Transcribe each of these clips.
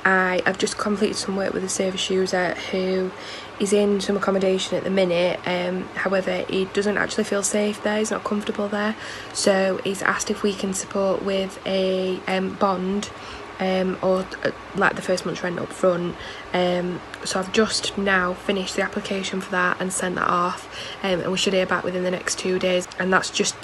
I've just completed some work with a service user who is in some accommodation at the minute. However, he doesn't actually feel safe there, he's not comfortable there, so he's asked if we can support with a bond or like the first month's rent up front. So I've just now finished the application for that and sent that off, and we should hear back within the next 2 days, and that's just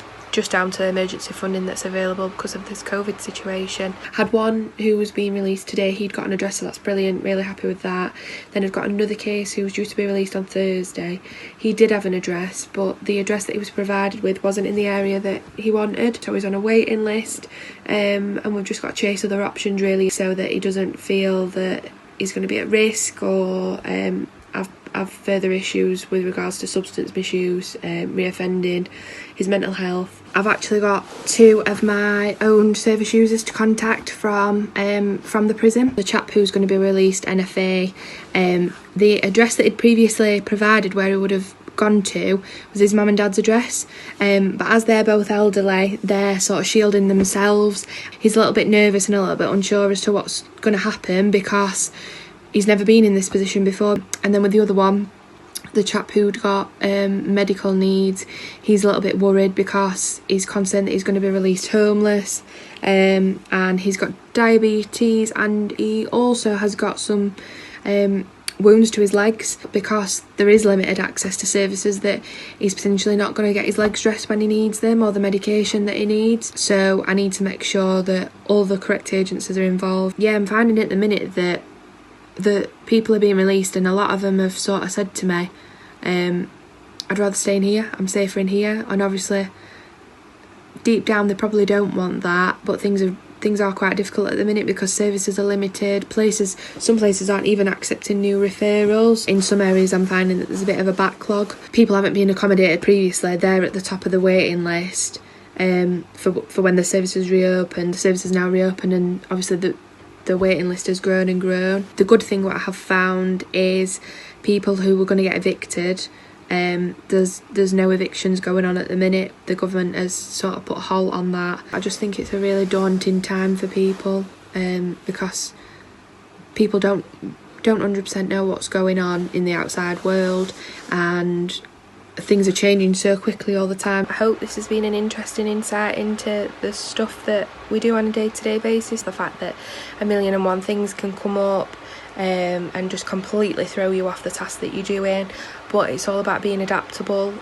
down to emergency funding that's available because of this COVID situation. Had one who was being released today, he'd got an address, so that's brilliant, really happy with that. Then I've got another case who was due to be released on Thursday. He did have an address, but the address that he was provided with wasn't in the area that he wanted, so he's on a waiting list, and we've just got to chase other options really, so that he doesn't feel that he's going to be at risk or have further issues with regards to substance misuse, reoffending, his mental health. I've actually got 2 of my own service users to contact from the prison. The chap who's going to be released, NFA, the address that he'd previously provided where he would have gone to was his mum and dad's address, but as they're both elderly, they're sort of shielding themselves. He's a little bit nervous and a little bit unsure as to what's going to happen because he's never been in this position before. And then with the other one, the chap who'd got medical needs, he's a little bit worried because he's concerned that he's going to be released homeless, and he's got diabetes, and he also has got some wounds to his legs because there is limited access to services, that he's potentially not going to get his legs dressed when he needs them or the medication that he needs. So I need to make sure that all the correct agencies are involved. Yeah, I'm finding at the minute that the people are being released, and a lot of them have sort of said to me, I'd rather stay in here, I'm safer in here. And obviously deep down they probably don't want that, but things are quite difficult at the minute because services are limited. Some places aren't even accepting new referrals. In some areas I'm finding that there's a bit of a backlog. People haven't been accommodated previously, they're at the top of the waiting list for when the services reopen. The services now reopen, and obviously the waiting list has grown and grown. The good thing what I have found is people who were going to get evicted, there's no evictions going on at the minute. The government has sort of put a halt on that. I just think it's a really daunting time for people, because people don't 100% know what's going on in the outside world, and things are changing so quickly all the time. I hope this has been an interesting insight into the stuff that we do on a day-to-day basis. The fact that 1,000,001 things can come up and just completely throw you off the task that you're doing, but it's all about being adaptable